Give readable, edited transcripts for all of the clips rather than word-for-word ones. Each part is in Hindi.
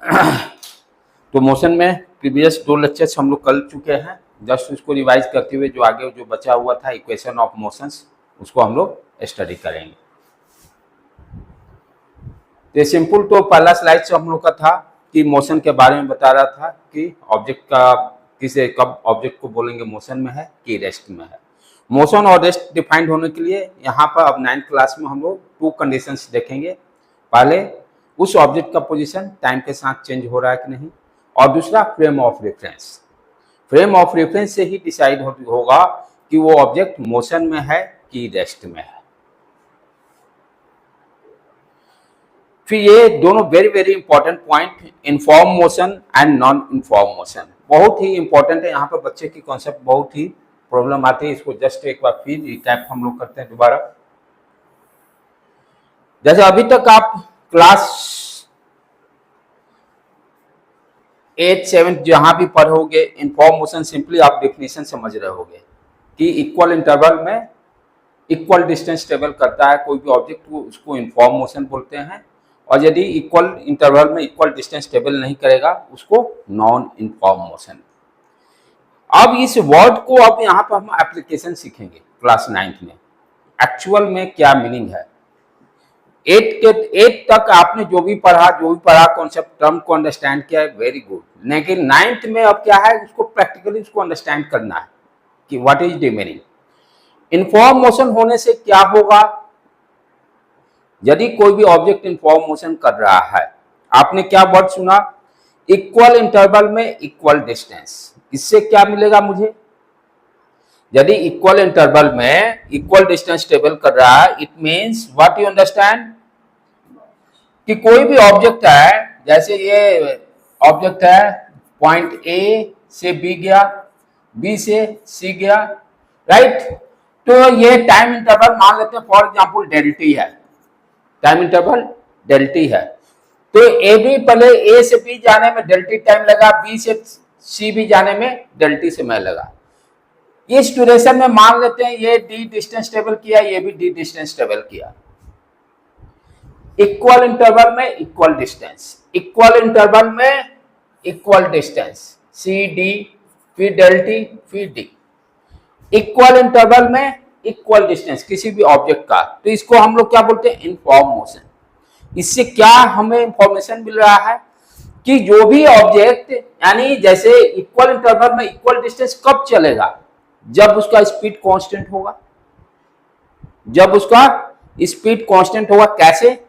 तो मोशन में प्रीवियस 2 लेक्चर्स हम लोग कर चुके हैं। जस्ट उसको रिवाइज करते हुए जो आगे जो बचा हुआ था इक्वेशन ऑफ मोशंस, उसको हम लोग स्टडी करेंगे। तो सिंपल, तो पहला स्लाइड से हम लोग का था कि मोशन के बारे में बता रहा था कि ऑब्जेक्ट का किसे कब ऑब्जेक्ट को बोलेंगे मोशन में है कि रेस्ट में है। मोशन और रेस्ट डिफाइंड होने के लिए यहाँ पर अब 9th क्लास में हम लोग 2 कंडीशंस देखेंगे। पहले उस ऑब्जेक्ट का पोजीशन टाइम के साथ चेंज हो रहा है कि नहीं, और दूसरा frame of reference. Frame of reference से ही डिसाइड होगा कि वो ऑब्जेक्ट मोशन में है कि रेस्ट में है। फिर ये दोनों very very important point, inform motion and non inform motion, बहुत ही इंपॉर्टेंट है। यहाँ पर बच्चे की कॉन्सेप्ट बहुत ही प्रॉब्लम आती है। इसको जस्ट एक बार फिर रिकैप हम लोग करते हैं दोबारा। जैसे अभी तक आप क्लास 8, 7 जहां भी पढ़ोगे, इनफॉर्म मोशन सिंपली आप डेफिनेशन समझ रहे होगे कि इक्वल इंटरवल में इक्वल डिस्टेंस ट्रेवल करता है कोई भी ऑब्जेक्ट को, उसको इनफॉर्म मोशन बोलते हैं। और यदि इक्वल इंटरवल में इक्वल डिस्टेंस ट्रेवल नहीं करेगा उसको नॉन इनफॉर्म मोशन। अब इस वर्ड को अब यहाँ पर हम एप्लीकेशन सीखेंगे क्लास 9th में, एक्चुअल में क्या मीनिंग है। 8 तक आपने जो भी पढ़ा कॉन्सेप्ट टर्म को अंडरस्टैंड किया है, वेरी गुड। लेकिन 9th में अब क्या है, उसको प्रैक्टिकली उसको अंडरस्टैंड करना है कि what is the meaning. Inform motion होने से क्या होगा, यदि कोई भी ऑब्जेक्ट इनफॉर्म मोशन कर रहा है, आपने क्या वर्ड सुना, इक्वल इंटरवल में इक्वल डिस्टेंस। इससे क्या मिलेगा मुझे, यदि इक्वल इंटरवल में इक्वल डिस्टेंस ट्रेवल कर रहा है, it means what you understand कि कोई भी ऑब्जेक्ट है, जैसे ये ऑब्जेक्ट है, पॉइंट ए से बी गया, बी से सी गया, राइट। तो ये टाइम इंटरवल मान लेते हैं फॉर एग्जांपल डेल टी है, टाइम इंटरवल डेल टी है। तो ए बी पहले ए से बी जाने में डेल टी टाइम लगा, बी से सी भी जाने में डेल टी समय लगा। इस ड्यूरेशन में मान लेते हैं ये डी डिस्टेंस ट्रेवल किया, ये भी डी डिस्टेंस ट्रेवल किया। इक्वल इंटरवल में इक्वल डिस्टेंस, इक्वल इंटरवल में इक्वल डिस्टेंस, सी डी फिर डेल टी फिर डी, इक्वल इंटरवल में इक्वल डिस्टेंस किसी भी ऑब्जेक्ट का। तो इसको हम लोग क्या बोलते हैं, इनफॉर्म मोशन। इससे क्या हमें इंफॉर्मेशन मिल रहा है कि जो भी ऑब्जेक्ट, यानी जैसे इक्वल इंटरवल में इक्वल डिस्टेंस कब चलेगा, जब उसका स्पीड कांस्टेंट होगा, जब उसका स्पीड कांस्टेंट होगा। कैसे,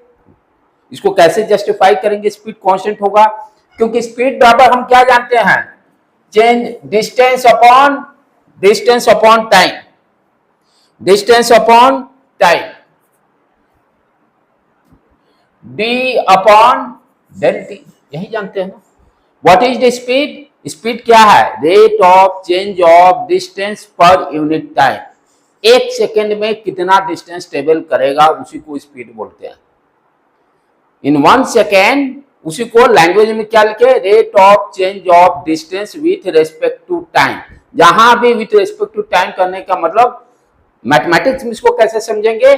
इसको कैसे जस्टिफाई करेंगे स्पीड कांस्टेंट होगा, क्योंकि स्पीड बराबर हम क्या जानते हैं, change distance upon time, distance upon time, D upon del T, यही जानते हैं ना। What is the speed, speed क्या है, rate of change of distance per unit time. 1 second में कितना डिस्टेंस ट्रेवल करेगा उसी को स्पीड बोलते हैं। इन 1 सेकेंड, उसी को लैंग्वेज में क्या लिखे, rate of change of distance with respect to time. जहां भी विथ रेस्पेक्ट टू टाइम करने का मतलब, मैथमेटिक्स में इसको कैसे समझेंगे,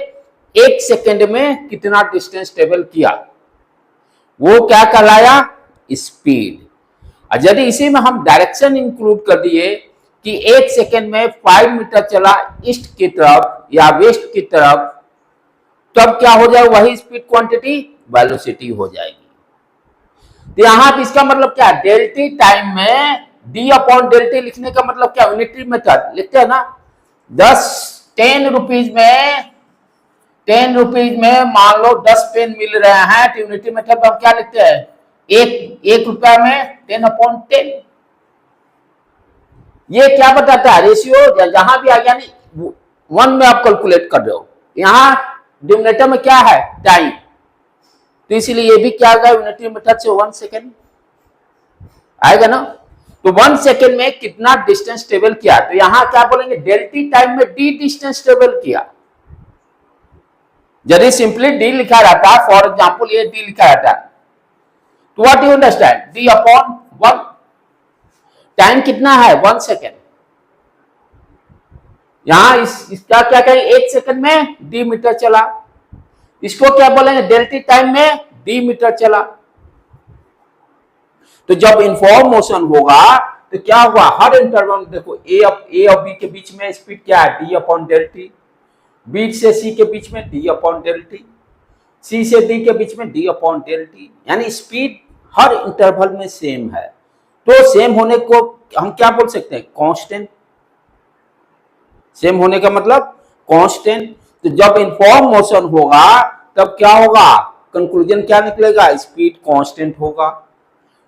1 सेकेंड में कितना डिस्टेंस ट्रेवल किया, वो क्या कहलाया, स्पीड। यदि इसी में हम डायरेक्शन इंक्लूड कर दिए कि 1 सेकेंड में 5 मीटर चला ईस्ट की तरफ या वेस्ट की तरफ, तब क्या हो जाए, वही स्पीड क्वांटिटी वेलोसिटी हो जाएगी। तो यहां पर इसका मतलब क्या, डेल टी टाइम में डी अपॉन डेल टी लिखने का मतलब क्या, यूनिटरी मेथड लिखते हैं ना। 10 रुपीज में मान लो 10 पेन मिल रहे हैं, तो यूनिटरी मेथड में हम क्या लिखते हैं, एक रुपया में 10 अपॉन 10। ये क्या बताता है, रेशियो जहां भी आ गया, नहीं 1 में आप कैलकुलेट कर रहे हो, यहां डिनोमिनेटर में क्या है, टाइम। तो इसीलिए ये भी क्या आएगा, यूनिटरी मेथड से 1 सेकेंड आएगा ना। तो 1 सेकेंड में कितना डिस्टेंस ट्रेवल किया, तो यहां क्या बोलेंगे, डेल टी टाइम में डी डिस्टेंस ट्रेवल किया। यदि सिंपली डी लिखा रहता, फॉर एग्जांपल ये डी लिखा रहता, तो what you understand, D upon 1, time कितना है, 1 सेकेंड। यहां इसका क्या कहें, 1 सेकेंड में डी मीटर चला, इसको क्या बोलेंगे, डेल टी टाइम में डी मीटर चला। तो जब यूनिफॉर्म मोशन होगा तो क्या हुआ, हर इंटरवल देखो ए और बी के बीच में स्पीड क्या है, D upon del T, B से सी के बीच में D upon del T, C से डी के बीच में डी अपॉन डेल टी, यानी स्पीड हर इंटरवल में सेम है। तो सेम होने को हम क्या बोल सकते हैं, कांस्टेंट। सेम होने का मतलब कांस्टेंट। तो जब यूनिफॉर्म मोशन होगा तब क्या होगा, कंक्लूजन क्या निकलेगा, स्पीड कांस्टेंट होगा।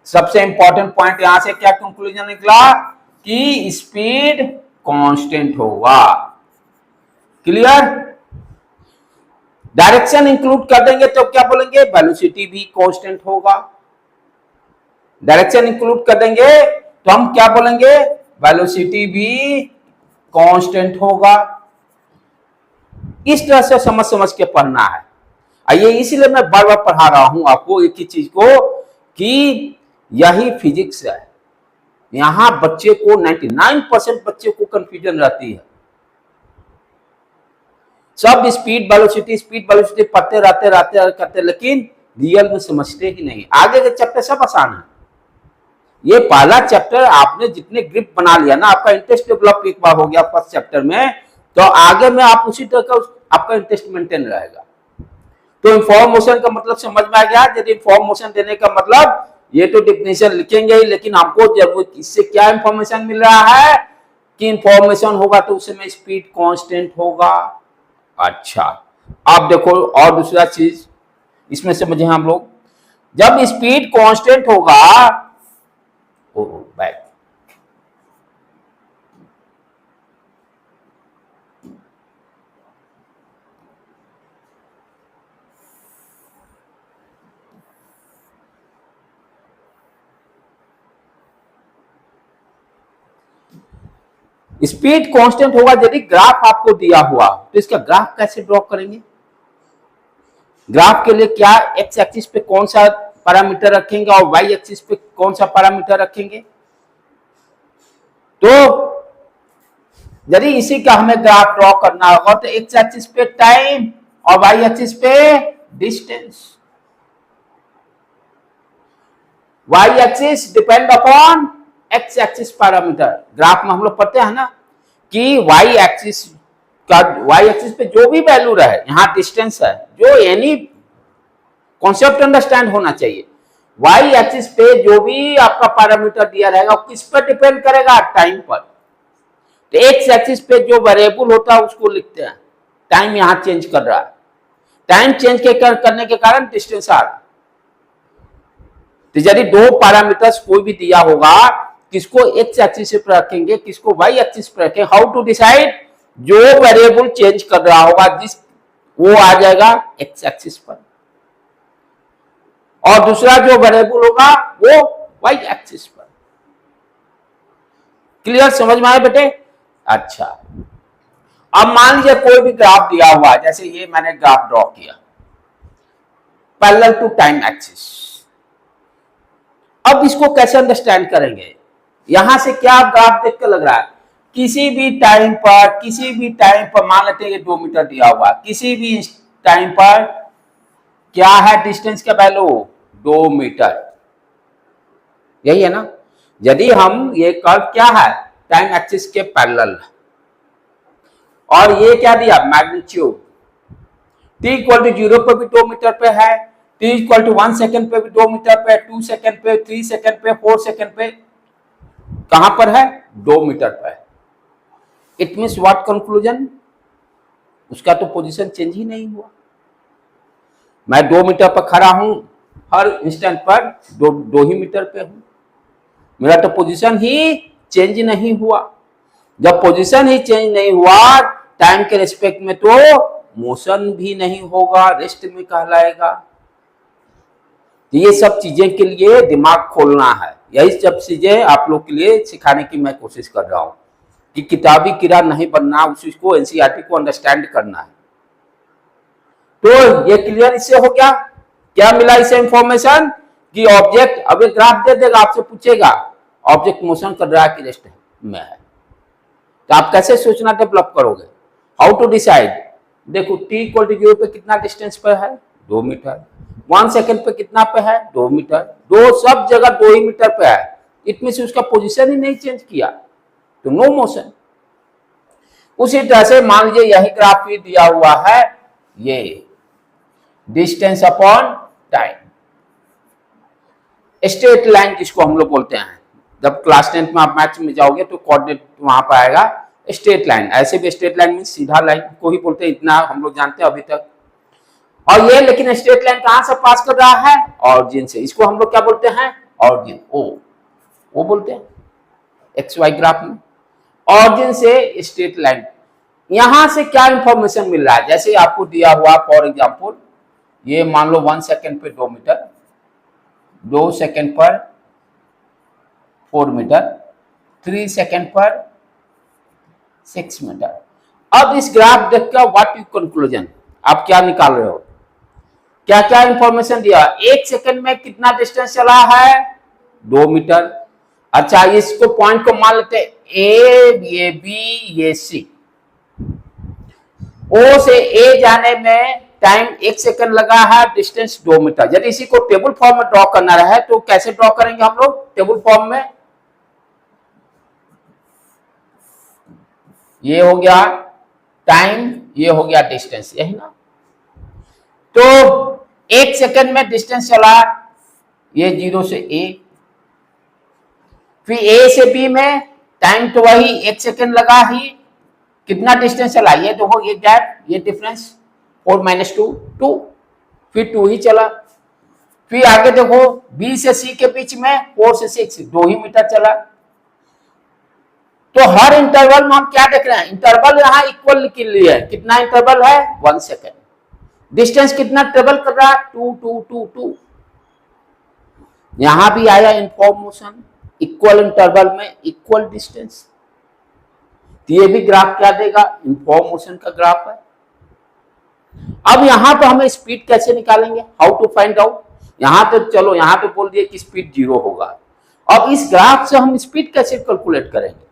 सबसे इंपॉर्टेंट पॉइंट यहां से क्या कंक्लूजन निकला कि स्पीड कांस्टेंट होगा। क्लियर। डायरेक्शन इंक्लूड कर देंगे तो क्या बोलेंगे, वेलोसिटी भी कांस्टेंट होगा। डायरेक्शन इंक्लूड कर देंगे तो हम क्या बोलेंगे, वेलोसिटी भी कांस्टेंट होगा। इस तरह से समझ समझ के पढ़ना है। आइए, इसलिए मैं बार बार पढ़ा रहा हूं आपको एक ही चीज को कि यही फिजिक्स है। यहां बच्चे को 99% बच्चे को कंफ्यूजन रहती है। सब स्पीड वेलोसिटी पढ़ते रहते करते, लेकिन रियल में समझते ही नहीं। आगे के चैप्टर सब आसान है। ये पहला चैप्टर आपने जितने ग्रिप बना लिया ना, आपका इंटरेस्ट डेवलप एक बार हो गया फर्स्ट चैप्टर में, तो आगे में आप उसी तरह का आपका इंटरेस्ट मेंटेन रहेगा। तो इन्फॉर्म मोशन का मतलब समझ में आ गया। यदि इन्फॉर्म मोशन देने का मतलब, ये तो डिफिनेशन लिखेंगे ही, लेकिन हमको जब इससे क्या इंफॉर्मेशन मिल रहा है कि इंफॉर्मेशन होगा तो उसमें स्पीड कांस्टेंट होगा। अच्छा, अब देखो और दूसरा चीज इसमें समझे हम लोग, जब स्पीड कांस्टेंट होगा, बैक स्पीड कांस्टेंट होगा। यदि ग्राफ आपको दिया हुआ तो इसका ग्राफ कैसे ड्रॉ करेंगे। ग्राफ के लिए क्या एक्स एक्सिस पे कौन सा पैरामीटर रखेंगे और वाई एक्सिस पे कौन सा पैरामीटर रखेंगे। तो यदि इसी का हमें ग्राफ ड्रॉ करना होगा तो एक्स एक्सिस पे टाइम और वाई एक्सिस पे distance. Y axis depend upon X axis parameter. Graph में हम लोग पढ़ते हैं ना कि वाई एक्सिस पे जो भी वैल्यू रहे, यहां डिस्टेंस है, जो एनी कॉन्सेप्ट अंडरस्टैंड होना चाहिए। वाई एक्सिस पे जो भी आपका पैरामीटर दिया रहेगा वो किस पर डिपेंड करेगा, टाइम पर। तो एक्स एक्सिस पे जो वेरिएबल होता है उसको लिखते हैं, टाइम यहां चेंज कर रहा है, टाइम चेंज करने के कारण डिस्टेंस आ रहा है। तो यदि दो पैरामीटर्स कोई भी दिया होगा, किसको एक्स एक्सिस पर रखेंगे, किसको वाई एक्सिस पर रखेंगे, हाउ टू डिसाइड, जो वेरिएबल चेंज कर रहा होगा जिस वो आ जाएगा एक्स एक्सिस पर, और दूसरा जो वेरिएबल होगा वो वाई एक्सिस पर। क्लियर, समझ में आया बेटे। अच्छा, अब मान लीजिए कोई भी ग्राफ दिया हुआ, जैसे ये मैंने ग्राफ ड्रॉ किया पैरेलल टू टाइम एक्सिस। अब इसको कैसे अंडरस्टैंड करेंगे, यहां से क्या ग्राफ देख कर लग रहा है, किसी भी टाइम पर मान लेते हैं ये 2 मीटर दिया हुआ, किसी भी टाइम पर क्या है डिस्टेंस का वैल्यू 2 मीटर, यही है ना। यदि हम ये कर्व क्या है टाइम एक्सिस के पैरेलल, और ये क्या दिया मैग्नीट्यूड, t इक्वल टू 0 पे भी 2 मीटर पे है, t इक्वल टू 1 सेकेंड पे भी 2 मीटर पे, 2 सेकेंड पे, 3 सेकेंड पे, 4 सेकेंड पे, कहां पर है 2 मीटर पे। इट मीन्स व्हाट कंक्लूजन, उसका तो पोजीशन चेंज ही नहीं हुआ। मैं 2 मीटर पर खड़ा हूं, हर इंस्टेंट पर 2 ही मीटर पे हूं, मेरा तो पोजीशन ही चेंज नहीं हुआ। जब पोजीशन ही चेंज नहीं हुआ टाइम के रिस्पेक्ट में, तो मोशन भी नहीं होगा, रेस्ट में कहलाएगा। ये सब चीजें के लिए दिमाग खोलना है, यही सब चीजें आप लोग के लिए सिखाने की मैं कोशिश कर रहा हूं कि किताबी कीड़ा नहीं बनना, उसको एनसीईआरटी को अंडरस्टैंड करना है। तो ये क्लियर इससे हो गया। क्या मिला इसे इंफॉर्मेशन कि ऑब्जेक्ट, अब एक ग्राफ दे देगा, आपसे पूछेगा ऑब्जेक्ट मोशन कर रहा है कि रेस्ट में है, तो आप कैसे सोचना डेवलप करोगे, हाउ टू डिसाइड। देखो t इक्वल टू 0 पे कितना डिस्टेंस पर है 2 मीटर, 1 सेकंड पे कितना पे है, 2 मीटर, दो सब जगह 2 ही मीटर पे है, इतने से उसका पोजीशन ही नहीं चेंज किया, तो नो मोशन। उसी तरह से मान लीजिए यही ग्राफ भी दिया हुआ है, ये distance upon time, straight line जिसको हम लोग बोलते हैं, जब क्लास 10 में आप मैथ्स में जाओगे तो कोऑर्डिनेट वहां पर आएगा स्ट्रेट लाइन, ऐसे भी स्ट्रेट लाइन में सीधा लाइन को ही बोलते हैं, इतना हम लोग जानते हैं अभी तक। और ये लेकिन स्ट्रेट लाइन कहां से पास कर रहा है, ऑरिजिन से, इसको हम लोग क्या बोलते हैं, ऑरिजिन, ओ बोलते हैं एक्स वाई ग्राफ में, ऑरिजिन से स्ट्रेट लाइन। यहां से क्या इंफॉर्मेशन मिल रहा है, जैसे आपको दिया हुआ फॉर एग्जांपल, ये मान लो 1 सेकंड पे 2 मीटर, 2 सेकंड पर 4 मीटर, 3 सेकंड पर 6 मीटर। अब इस ग्राफ देखकर व्हाट यू कंक्लूजन, आप क्या निकाल रहे हो, क्या क्या इंफॉर्मेशन दिया, 1 सेकंड में कितना डिस्टेंस चला है, 2 मीटर। अच्छा, इसको पॉइंट को मान लेते हैं ए, ये बी, ये सी। ओ से ए जाने में टाइम 1 सेकंड लगा है, डिस्टेंस 2 मीटर। यदि इसी को टेबल फॉर्म में ड्रॉ करना रहे तो कैसे ड्रॉ करेंगे हम लोग टेबल फॉर्म में, ये हो गया टाइम, ये हो गया डिस्टेंस, यही ना। तो 1 सेकंड में डिस्टेंस चला, ये 0 से ए, फिर ए से बी में टाइम तो वही 1 सेकंड लगा ही, कितना डिस्टेंस चला, ये देखो ये गैप, ये डिफरेंस 4 - 2 2, फिर 2 ही चला। फिर आगे देखो बी से सी के बीच में 4 से 6 2 ही मीटर चला। तो हर इंटरवल में हम क्या देख रहे हैं, इंटरवल यहां इक्वल के लिए है, कितना इंटरवल है, 1 सेकंड। डिस्टेंस कितना ट्रेवल कर रहा है, 2 2 2 2। यहां भी आया इंफॉर्मेशन, इक्वल इंटरवल में इक्वल डिस्टेंस। ये भी ग्राफ क्या देगा, इंफॉर्मेशन का ग्राफ है। अब यहां तो हमें स्पीड कैसे निकालेंगे, हाउ टू फाइंड आउट। यहां तो चलो यहां तो बोल दिए कि स्पीड 0 होगा, अब इस ग्राफ से हम स्पीड कैसे कैलकुलेट करेंगे।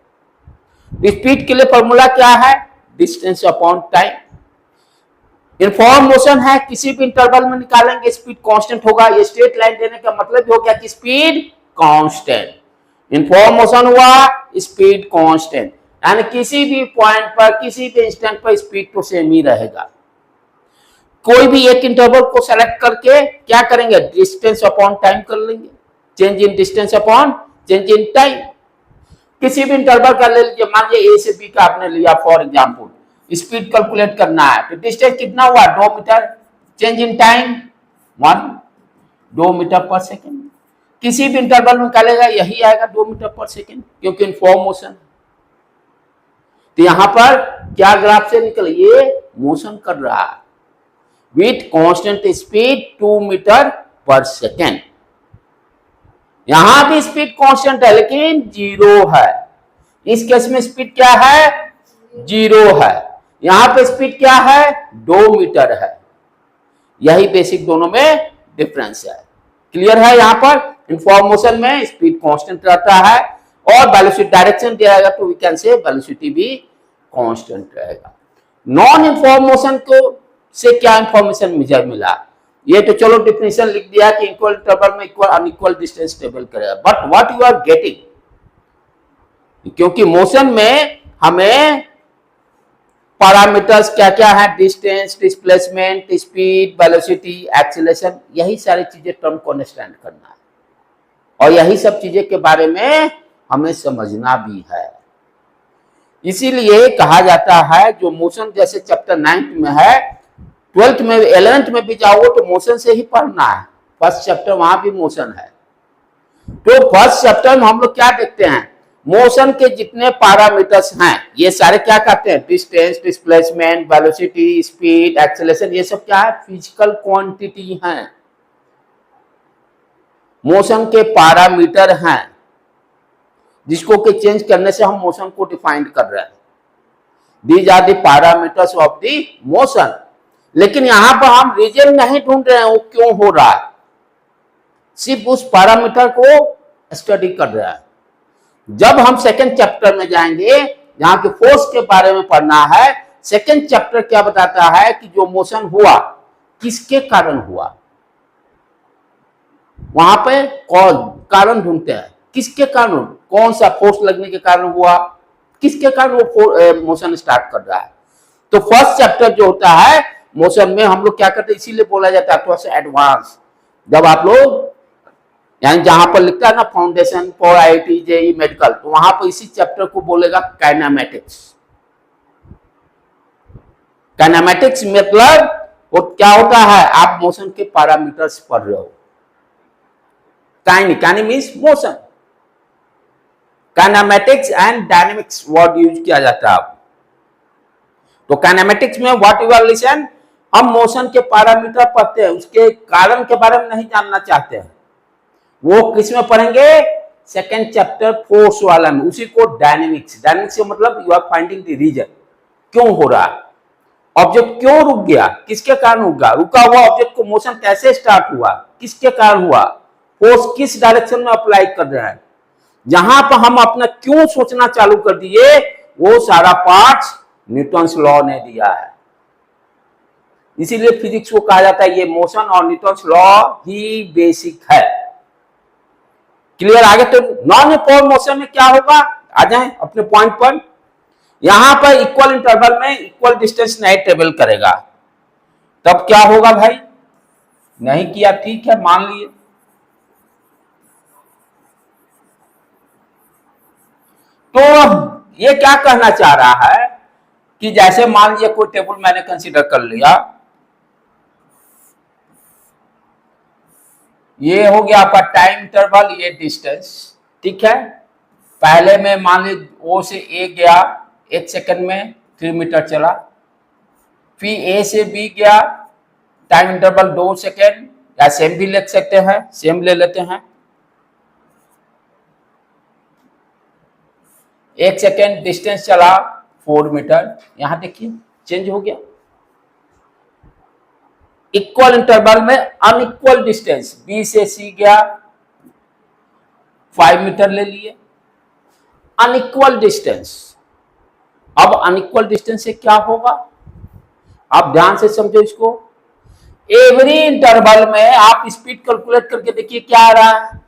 स्पीड के लिए फॉर्मूला क्या है, डिस्टेंस अपॉन टाइम। इन्फॉर्मेशन है, किसी भी इंटरवल में निकालेंगे स्पीड कांस्टेंट होगा। ये स्ट्रेट लाइन देने का मतलब हो गया कि स्पीड कांस्टेंट, इन्फॉर्मेशन हुआ स्पीड कांस्टेंट, यानी किसी भी पॉइंट पर किसी भी इंस्टेंट पर स्पीड तो सेम ही रहेगा। कोई भी एक इंटरवल को सेलेक्ट करके क्या करेंगे, डिस्टेंस अपॉन टाइम कर लेंगे, change in distance upon change in time. किसी भी इंटरवल का ले लीजिए, मान लीजिए ए से बी का आपने लिया फॉर एग्जांपल, स्पीड कैलकुलेट करना है तो डिस्टेंस कितना हुआ, 2 metre, change in time 1, 2 metre per second. किसी भी इंटरवल में निकालेगा यही आएगा 2 मीटर पर सेकेंड, क्योंकि इन्फॉर्मेशन। तो यहां पर क्या ग्राफ से निकल, ये मोशन कर रहा है with constant speed 2 metre per second. यहां भी स्पीड कांस्टेंट है लेकिन 0 है, इस केस में स्पीड क्या है, 0 है। यहां पे स्पीड क्या है, 2 मीटर है। यही बेसिक दोनों में डिफरेंस है। क्लियर है, यहां पर इंफॉर्मेशन में स्पीड कांस्टेंट रहता है और वेलोसिटी डायरेक्शन दिया जाएगा तो वी कैन से वेलोसिटी भी कांस्टेंट रहेगा। नॉन इंफॉर्मेशन को से क्या इंफॉर्मेशन मुझे मिला, ये तो चलो डिफिनेशन लिख दिया कि इक्वल इंटरवल में इक्वल अनइक्वल डिस्टेंस ट्रेवल करेगा, but what you are getting, क्योंकि मोशन में हमें पैरामीटर्स क्या क्या है, distance, displacement, speed, velocity, acceleration, यही सारी चीजें टर्म को अंडरस्टैंड करना है और यही सब चीजें के बारे में हमें समझना भी है। इसीलिए कहा जाता है जो मोशन जैसे चैप्टर 9 में है, 12th में 11th में भी जाओगे तो मोशन से ही पढ़ना है। फर्स्ट चैप्टर वहां भी मोशन है, तो फर्स्ट चैप्टर में हम लोग क्या देखते हैं, मोशन के जितने पैरामीटर्स हैं ये सारे क्या कहते हैं, distance, displacement, velocity, speed, acceleration, ये सब क्या है, फिजिकल क्वांटिटी हैं, मोशन के पैरामीटर हैं, जिसको कि चेंज करने से हम मोशन को डिफाइन कर रहे हैं। These are the parameters of the motion. लेकिन यहां पर हम रीजन नहीं ढूंढ रहे हैं वो क्यों हो रहा है, सिर्फ उस पैरामीटर को स्टडी कर रहा है। जब हम सेकंड चैप्टर में जाएंगे जहां की फोर्स के बारे में पढ़ना है, सेकंड चैप्टर क्या बताता है कि जो मोशन हुआ किसके कारण हुआ, वहां पे कॉज कारण ढूंढते हैं, किसके कारण, कौन सा फोर्स लगने के कारण हुआ, किसके कारण वो मोशन स्टार्ट कर रहा है। तो फर्स्ट चैप्टर जो होता है मोशन में हम लोग क्या करते हैं, इसीलिए बोला जाता है थोड़ा सा एडवांस। जब आप लोग यानी जहां पर लिखता है ना foundation for IIT JEE medical, तो वहां पर इसी चैप्टर को बोलेगा काइनेमेटिक्स। काइनेमेटिक्स मतलब वो क्या होता है, आप मोशन के पैरामीटर्स पढ़ रहे हो। Kine means motion, kinematics and dynamics word use किया जाता है। तो काइनेमेटिक्स में व्हाट यू आर लिसन, हम मोशन के पैरामीटर पढ़ते हैं, उसके कारण के बारे में नहीं जानना चाहते हैं। वो किस में पढ़ेंगे, सेकेंड चैप्टर फोर्स वाला में, उसी को डायनेमिक्स। डायनेमिक्स से मतलब you are finding the reason, क्यों हो रहा है, ऑब्जेक्ट क्यों रुक गया, किसके कारण रुका, रुका हुआ ऑब्जेक्ट को मोशन कैसे स्टार्ट हुआ, किसके कारण हुआ, फोर्स किस डायरेक्शन में अप्लाई कर रहा है। जहां पर हम अपना क्यों सोचना चालू कर दिए, वो सारा पार्ट न्यूटन्स लॉ ने दिया है। इसीलिए फिजिक्स को कहा जाता है ये मोशन और न्यूटन्स लॉ ही बेसिक है। क्लियर, आगे तो नॉन यूनिफॉर्म मोशन में क्या होगा, आ जाए अपने पॉइंट पर। यहां पर इक्वल इंटरवल में इक्वल डिस्टेंस नहीं ट्रेवल करेगा, तब क्या होगा भाई, नहीं किया ठीक है मान लिए। तो ये क्या कहना चाह रहा है कि जैसे मान लीजिए कोई टेबल मैंने कंसीडर कर लिया, ये हो गया आपका टाइम इंटरवल, ये डिस्टेंस, ठीक है। पहले में मान लीजिए ओ से ए गया 1 सेकंड में 3 मीटर चला, फिर ए से बी गया टाइम इंटरवल 2 सेकंड, या सेम भी ले सकते हैं, सेम ले लेते हैं, 1 सेकंड डिस्टेंस चला 4 मीटर। यहां देखिए चेंज हो गया। इक्वल इंटरवल में अनइक्वल डिस्टेंस, बी से सी गया 5 मीटर ले लिए, अनइक्वल डिस्टेंस। अब अनइक्वल डिस्टेंस से क्या होगा, आप ध्यान से समझो इसको। एवरी इंटरवल में आप स्पीड कैलकुलेट करके देखिए क्या आ रहा है।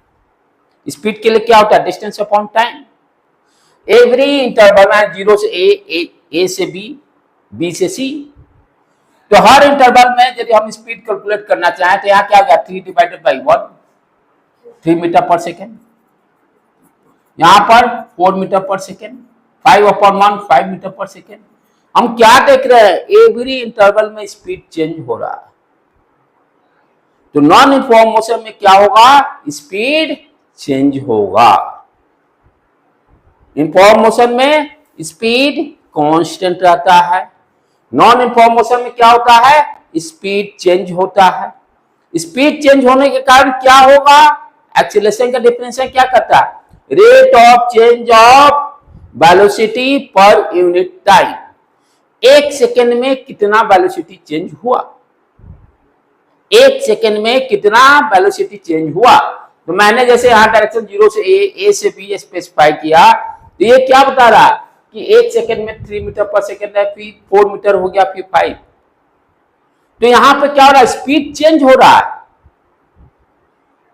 स्पीड के लिए क्या होता है, distance upon time. Every interval में 0 से ए से बी से सी, तो हर इंटरवल में यदि हम स्पीड कैलकुलेट करना चाहें तो यहाँ क्या होगा 3 divided by 1, 3 metre per second. यहां पर 4 metre per second, 5/1 5 metre per second. हम क्या देख रहे हैं, एवरी इंटरवल में स्पीड चेंज हो रहा है। तो नॉन यूनिफॉर्म मोशन में क्या होगा, स्पीड चेंज होगा। यूनिफॉर्म मोशन में स्पीड कांस्टेंट रहता है। नॉन यूनिफॉर्म मोशन में क्या होता है, स्पीड चेंज होता है। स्पीड चेंज होने के कारण क्या होगा, एक्सीलरेशन का डिफरेंशियल क्या करता है, rate of change of velocity पर यूनिट टाइम। 1 सेकेंड में कितना वेलोसिटी चेंज हुआ, 1 सेकेंड में कितना वेलोसिटी चेंज हुआ। तो मैंने जैसे यहां डायरेक्शन 0 से ए से बी स्पेसिफाई किया, तो ये क्या बता रहा कि 1 सेकेंड में 3 मीटर पर सेकेंड है, फिर 4 मीटर हो गया, फिर 5। तो यहां पे क्या हो रहा है, स्पीड चेंज हो रहा है।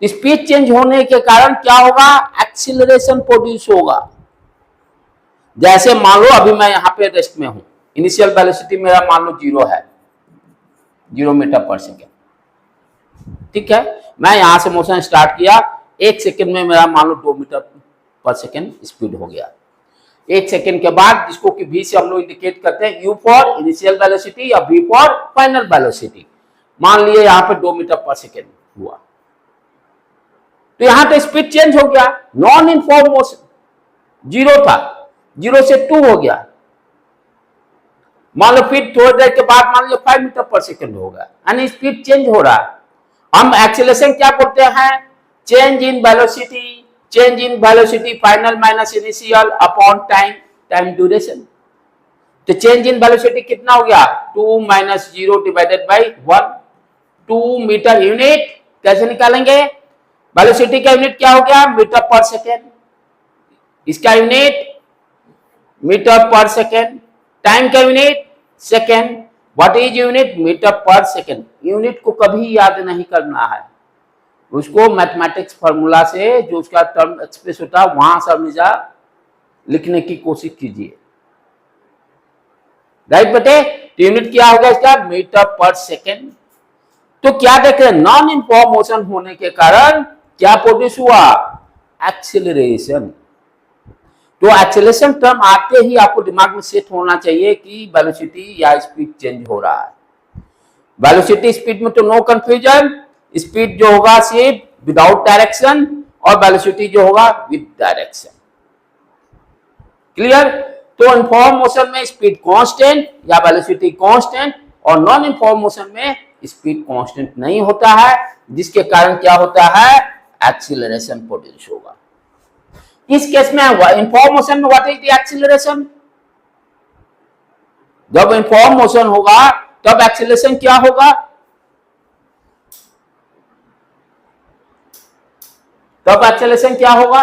स्पीड चेंज होने के कारण क्या होगा, एक्सीलरेशन प्रोड्यूस होगा। जैसे मान लो अभी मैं यहां पे रेस्ट में हूं, इनिशियल वेलोसिटी मेरा मान लो 0 है, 0 मीटर पर सेकेंड, ठीक है। मैं यहां से मोशन स्टार्ट किया, 1 सेकेंड में मेरा मान लो 2 मीटर पर सेकेंड स्पीड हो गया। 1 सेकेंड के बाद, जिसको कि v से हम लोग इंडिकेट करते हैं, u फॉर इनिशियल वेलोसिटी या v फॉर फाइनल वेलोसिटी। मान लिए यहां पे 2 मीटर पर सेकेंड हुआ, तो यहां तो स्पीड चेंज हो गया। नॉन यूनिफॉर्म मोशन 0 था, 0 से 2 हो गया। मान लो फिर थोड़ी देर के बाद मान लो 5 मीटर पर सेकेंड होगा, यानी स्पीड चेंज हो रहा है। हम एक्सीलरेशन क्या बोलते हैं, change in velocity, change in velocity final minus initial upon time duration. तो चेंज इन वेलोसिटी कितना हो गया, 2 minus 0 divided by 1, 2 metre unit. कैसे निकालेंगे, वेलोसिटी का यूनिट क्या हो गया, मीटर पर सेकेंड, इसका unit metre per second, time का unit second. What is unit, metre per second. Unit को कभी याद नहीं करना है, उसको मैथमेटिक्स फॉर्मूला से जो उसका टर्म एक्सप्रेस होता है वहां से हमेशा लिखने की कोशिश कीजिए। राइट बेटे, यूनिट क्या होगा इसका, मीटर पर सेकेंड। तो क्या देख रहे हैं, नॉन यूनिफॉर्म मोशन होने के कारण क्या प्रोड्यूस हुआ, एक्सीलरेशन। तो एक्सीलरेशन टर्म आते ही आपको दिमाग में सेट होना चाहिए कि वेलोसिटी या स्पीड चेंज हो रहा है। वेलोसिटी स्पीड में तो नो कंफ्यूजन, स्पीड जो होगा सिर्फ विदाउट डायरेक्शन और वेलोसिटी जो होगा विद डायरेक्शन। क्लियर। तो इनफॉर्म मोशन में स्पीड कांस्टेंट या वेलोसिटी कांस्टेंट, और नॉन इनफॉर्म मोशन में स्पीड कांस्टेंट नहीं होता है, जिसके कारण क्या होता है, एक्सीलरेशन प्रोड्यूस होगा। इस केस में इनफॉर्म मोशन में व्हाट इज द एक्सीलरेशन, जब इनफॉर्म मोशन होगा तब एक्सीलरेशन क्या होगा, तब एक्सीलरेशन क्या होगा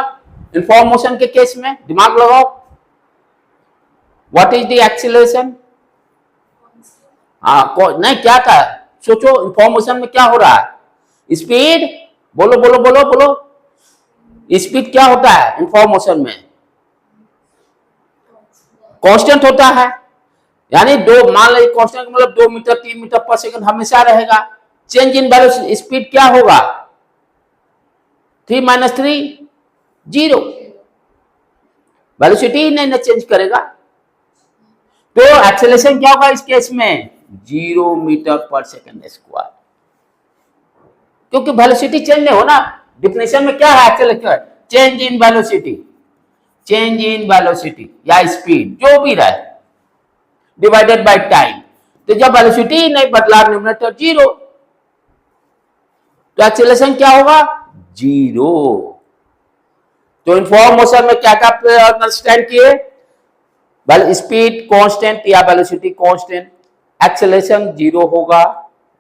इनफॉर्म मोशन के केस में, दिमाग लगाओ। व्हाट इज द एक्सीलरेशन, हाँ नहीं क्या था, सोचो इनफॉर्म मोशन में क्या हो रहा है, स्पीड, बोलो बोलो बोलो बोलो, स्पीड क्या होता है इनफॉर्म मोशन में, कांस्टेंट होता है। यानी दो, मान लीजिए कांस्टेंट मतलब 2 मीटर 3 मीटर पर सेकंड हमेशा रहेगा। चेंज इन वेलोसिटी स्पीड क्या होगा, 3 - 3 0, वेलोसिटी नहीं ना चेंज करेगा। तो एक्सेलरेशन क्या होगा इस केस में, 0 मीटर पर सेकंड स्क्वायर, क्योंकि वेलोसिटी चेंज नहीं हो ना। डिफिनेशन में क्या है acceleration, change in velocity, change in velocity या स्पीड जो भी रहे डिवाइडेड बाय टाइम। तो जब वेलोसिटी नहीं बदला न्यूमरेटर 0, तो एक्सेलरेशन क्या होगा 0। तो इनफॉर्म मोशन में क्या क्या अंडरस्टैंड किए, स्पीड कांस्टेंट या वेलोसिटी कांस्टेंट, एक्सेलरेशन 0 होगा,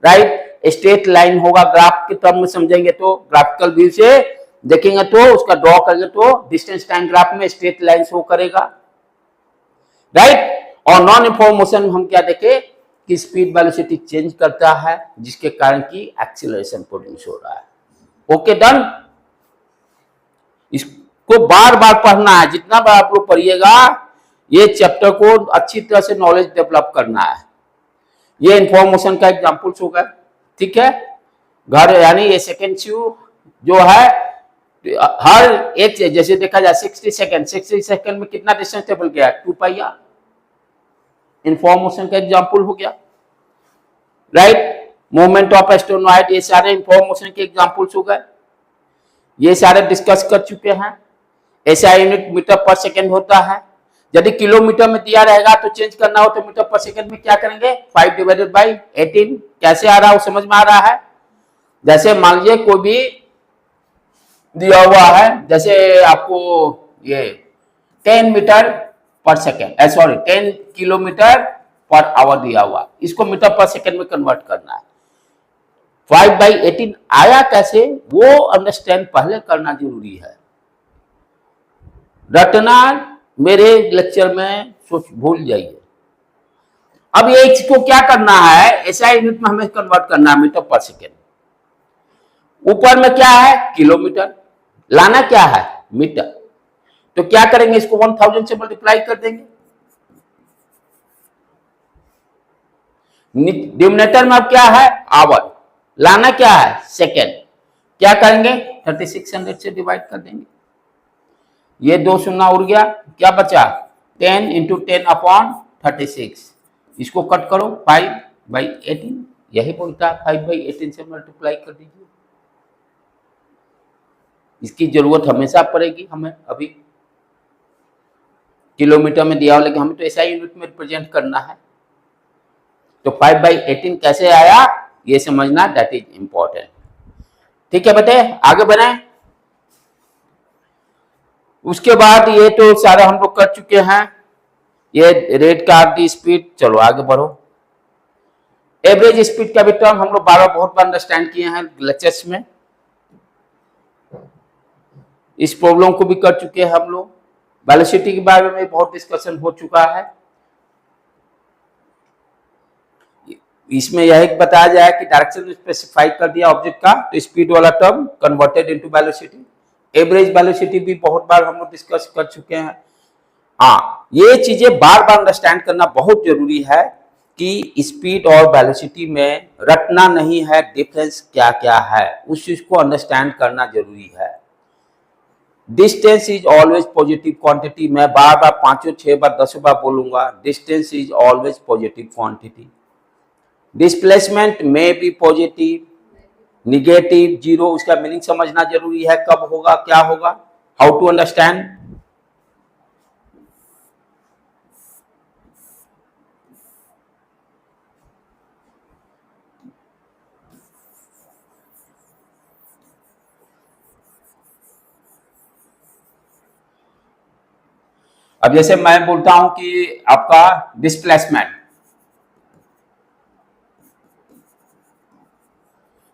राइट। स्ट्रेट लाइन होगा, ग्राफ के टर्म में समझेंगे तो, ग्राफिकल व्यू से देखेंगे तो, उसका ड्रॉ करेंगे तो डिस्टेंस टाइम ग्राफ में स्ट्रेट लाइन शो करेगा, राइट। और नॉन यूनिफॉर्म मोशन में हम क्या देखे कि स्पीड वेलोसिटी चेंज करता है, जिसके कारण की एक्सीलरेशन प्रोड्यूस हो रहा है। Okay done. इसको बार बार पढ़ना है, जितना बार आप लोग पढ़िएगा ये चैप्टर को अच्छी तरह से नॉलेज डेवलप करना है। ये इनफॉर्म मोशन का एग्जांपल्स होगा, ठीक है। घर यानी ये सेकेंड शू जो है हर एक, जैसे देखा जाए 60 सेकेंड में कितना डिस्टेंस टेबल गया, 2 पाई आर, इनफॉर्म मोशन का एग्जांपल हो गया, राइट। मूवमेंट ऑफ एस्ट्रोनॉइड, ये सारे इनफॉर्म मोशन के एग्जांपल्स हो गए, ये सारे डिस्कस कर चुके हैं। ऐसा यूनिट मीटर पर सेकेंड होता है। यदि किलोमीटर में दिया रहेगा तो चेंज करना हो तो मीटर पर सेकेंड में क्या करेंगे, 5/18। कैसे आ रहा है वो समझ में आ रहा है। जैसे मान लीजिए कोई भी दिया हुआ है, जैसे आपको ये 10 metre per second, sorry 10 kilometre per hour दिया हुआ, इसको मीटर पर सेकेंड में कन्वर्ट करना है। 5/18 आया कैसे, वो अंडरस्टैंड पहले करना जरूरी है। रटना मेरे लेक्चर में सोच भूल जाइए। अब ये इसको क्या करना है, ऐसा यूनिट में हमें कन्वर्ट करना है मीटर पर सेकेंड। ऊपर में क्या है किलोमीटर, लाना क्या है मीटर, तो क्या करेंगे इसको 1000 से मल्टीप्लाई कर देंगे। डिनोमिनेटर में अब क्या है आवर, लाना क्या है सेकेंड, क्या करेंगे 3600 से डिवाइड कर देंगे। ये 2 शून्य उड़ गया, क्या बचा 10 × 10/36, इसको कट करो 5/18, यही बोलता है 5/18 से मल्टीप्लाई कर दीजिए। इसकी जरूरत हमेशा पड़ेगी हमें, अभी किलोमीटर में दिया हो लेकिन हमें तो ऐसा यूनिट में रिप्रेजेंट करना है। तो 5/18 कैसे आया ये समझना, दैट इज इंपॉर्टेंट। ठीक है बेटे, आगे बढ़े। उसके बाद ये तो सारा हम लोग कर चुके हैं, ये रेट का दी स्पीड। चलो आगे बढ़ो। एवरेज स्पीड का भी टर्म हम लोग बहुत बार अंडरस्टैंड किए हैं लेक्चर्स में, इस प्रॉब्लम को भी कर चुके हैं हम लोग। वेलोसिटी के बारे में बहुत डिस्कशन हो चुका है। इसमें यह बताया जाए कि डायरेक्शन स्पेसिफाई कर दिया ऑब्जेक्ट का, तो स्पीड वाला term converted into velocity. Average velocity भी बहुत बार हम लोग डिस्कस कर चुके हैं। हाँ, ये चीजें बार बार अंडरस्टैंड करना बहुत जरूरी है कि स्पीड और वेलोसिटी में रटना नहीं है, डिफरेंस क्या क्या है, उस चीज को अंडरस्टैंड करना जरूरी है। Distance is always positive quantity, मैं बार बार 5-6 बार 10 बार बोलूंगा, distance is always positive quantity. Displacement में बी पॉजिटिव, निगेटिव, जीरो, उसका मीनिंग समझना जरूरी है, कब होगा क्या होगा, हाउ टू अंडरस्टैंड। अब जैसे मैं बोलता हूं कि आपका डिस्प्लेसमेंट,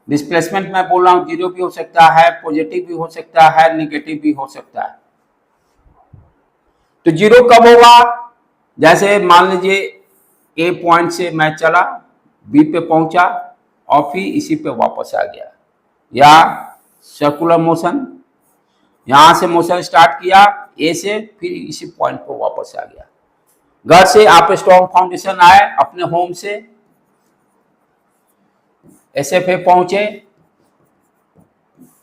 डिस्प्लेसमेंट मैं बोल रहा हूं जीरो भी हो सकता है, पॉजिटिव भी हो सकता है, निगेटिव भी हो सकता है। तो जीरो कब होगा, जैसे मान लीजिए ए पॉइंट से मैं चला, बी पे पहुंचा और फिर इसी पे वापस आ गया, या सर्कुलर मोशन, यहां से मोशन स्टार्ट किया ए से, फिर इसी पॉइंट पर वापस आ गया। घर से आप स्ट्रॉन्ग फाउंडेशन आए, अपने होम से एसएफए पहुंचे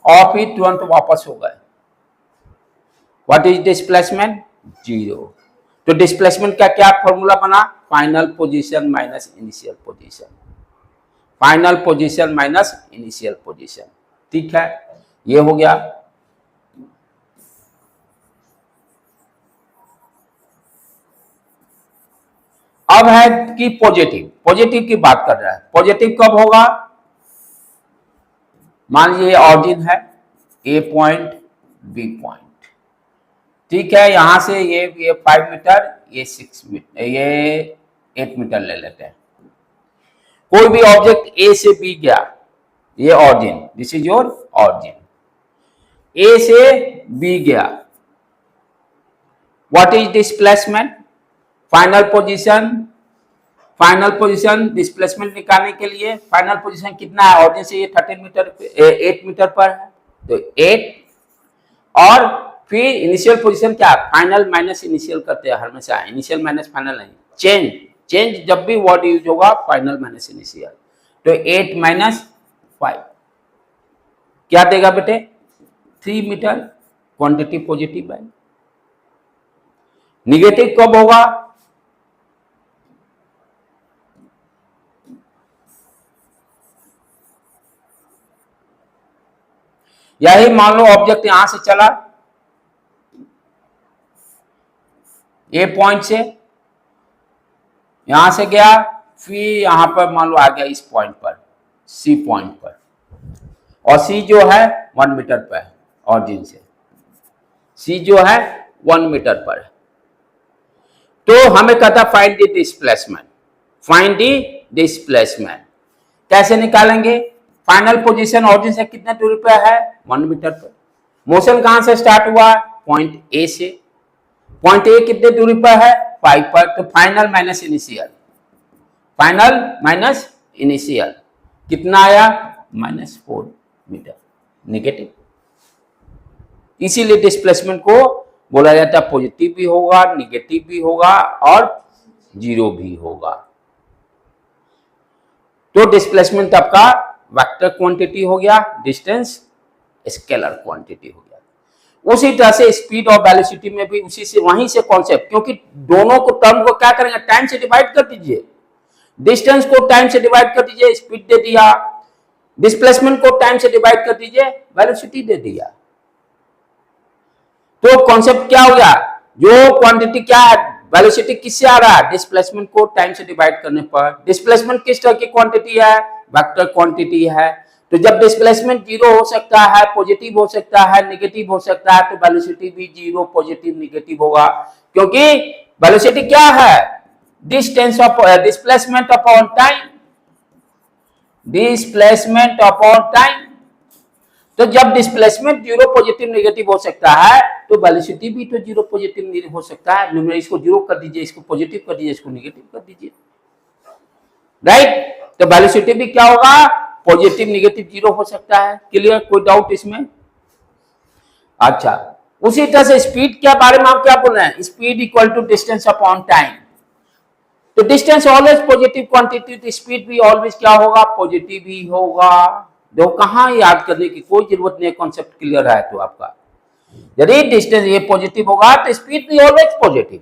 और फिर तुरंत वापस हो गए। What is displacement, zero. तो डिस्प्लेसमेंट का क्या फॉर्मूला बना, final position minus initial position, final position minus initial position. ठीक है, ये हो गया। अब है कि पॉजिटिव, पॉजिटिव की बात कर रहा है। पॉजिटिव कब होगा, मान लीजिए ऑरिजिन है ए पॉइंट बी पॉइंट, ठीक है, यहां से ये 5 मीटर, ये 6 मीटर, ये 8 मीटर ले लेते हैं। कोई भी ऑब्जेक्ट ए से बी गया, ये origin, this is your origin, A से बी गया। What is displacement, final position, final position displacement निकालने के लिए फाइनल पोजीशन कितना है, ऑरिजिन से ये 13 मीटर 8 मीटर पर है, तो 8, और फिर इनिशियल पोजीशन क्या, फाइनल माइनस इनिशियल करते हैं हमेशा, इनिशियल माइनस फाइनल नहीं, चेंज, चेंज जब भी वर्ड यूज होगा फाइनल माइनस इनिशियल, तो 8 माइनस 5 क्या देगा बेटे, 3 मीटर, क्वांटिटी पॉजिटिव है। निगेटिव कब होगा, यही मान लो ऑब्जेक्ट यहां से चला ए पॉइंट से, यहां से गया, फिर यहां पर मान लो आ गया इस पॉइंट पर, सी पॉइंट पर, और सी जो है 1 मीटर पर है ऑरिजिन से, सी जो है 1 मीटर पर है। तो हमें कहता find the displacement, find the displacement कैसे निकालेंगे, फाइनल पोजीशन ऑरिजिन से कितने दूरी पर है, 1 मीटर पर। मोशन कहां से स्टार्ट हुआ, पॉइंट ए से, पॉइंट ए कितने दूरी पर है, 5 पर, तो final minus initial, final minus initial कितना आया, -4 मीटर, निगेटिव। इसीलिए डिस्प्लेसमेंट को बोला जाता है पॉजिटिव भी होगा, निगेटिव भी होगा और जीरो भी होगा। तो डिस्प्लेसमेंट आपका वेक्टर क्वांटिटी हो गया, डिस्टेंस स्केलर क्वांटिटी हो गया। उसी तरह से स्पीड और वेलोसिटी में भी उसी से वहीं से कॉन्सेप्ट, क्योंकि दोनों को टर्म को क्या करेंगे, टाइम से डिवाइड कर दीजिए, डिस्टेंस को टाइम से डिवाइड कर दीजिए, स्पीड दे दिया, डिस्प्लेसमेंट को टाइम से डिवाइड कर दीजिए, वेलोसिटी दे दिया। तो कॉन्सेप्ट क्या हो गया, जो क्वांटिटी क्या है, वेलोसिटी किससे आ रहा है, डिस्प्लेसमेंट को टाइम से डिवाइड करने पर। डिस्प्लेसमेंट किस तरह की क्वांटिटी है, वेक्टर क्वांटिटी है। तो जब डिस्प्लेसमेंट जीरो हो सकता है, पॉजिटिव हो सकता है, नेगेटिव हो सकता है, तो वेलोसिटी भी जीरो, पॉजिटिव, नेगेटिव होगा, क्योंकि वेलोसिटी क्या है, distance of displacement upon time, displacement upon time. तो जब डिस्प्लेसमेंट जीरो, पॉजिटिव, नेगेटिव हो सकता है, तो वेलोसिटी भी तो जीरो, पॉजिटिव हो सकता है। इसको जीरो कर दीजिए, इसको पॉजिटिव कर दीजिए, इसको नेगेटिव कर दीजिए, राइट। तो वेलोसिटी भी क्या होगा, पॉजिटिव नेगेटिव जीरो हो सकता है। क्लियर, कोई डाउट इसमें? अच्छा, उसी तरह से स्पीड के बारे में आप क्या बोल रहे हैं, speed equal to distance upon time. तो डिस्टेंस ऑलवेज पॉजिटिव क्वांटिटी, तो स्पीड भी ऑलवेज क्या होगा, पॉजिटिव ही होगा। देखो कहां याद करने की कोई जरूरत नहीं, कॉन्सेप्ट क्लियर है तो आपका। यदि डिस्टेंस ये पॉजिटिव होगा तो स्पीड भी ऑलवेज पॉजिटिव।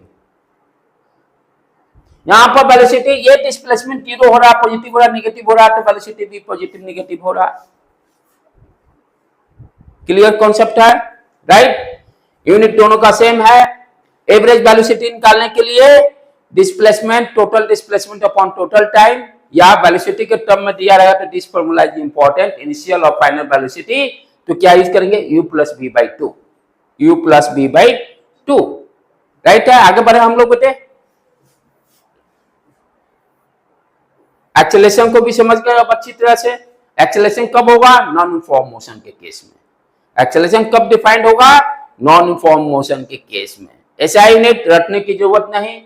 यहां पर वेलोसिटी, ये डिस्प्लेसमेंट जीरो हो रहा है, पॉजिटिव हो रहा है, नेगेटिव हो रहा है, तो वेलोसिटी भी पॉजिटिव नेगेटिव हो रहा है। क्लियर कॉन्सेप्ट है, राइट? यूनिट दोनों का सेम है। एवरेज वेलोसिटी निकालने के लिए displacement, total displacement upon total time, या वेलोसिटी के टर्म में दिया रहेगा तो this formula is important, initial और फाइनल वेलोसिटी। तो क्या यूज करेंगे, u plus B by two, u plus B by two, right है। आगे बढ़े हम लोग बेटे, एक्सेलरेशन को भी समझ गए अब अच्छी तरह से। एक्सेलरेशन कब होगा, नॉन यूनिफॉर्म मोशन के केस में। एक्सेलरेशन कब डिफाइंड होगा, नॉन यूनिफॉर्म मोशन के केस में। ऐसा यूनिट रटने की जरूरत नहीं,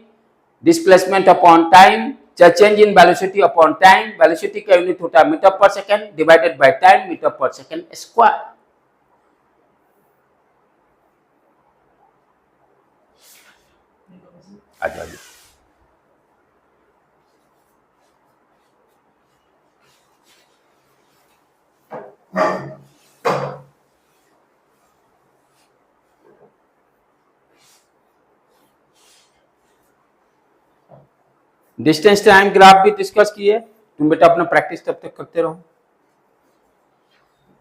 displacement upon time, change in velocity upon time. Velocity का यूनिट होता है metre per second divided by time, metre per second square. आ जाइए, डिस्टेंस टाइम ग्राफ भी डिस्कस किए, तुम बेटा अपना प्रैक्टिस तब तक करते रहो।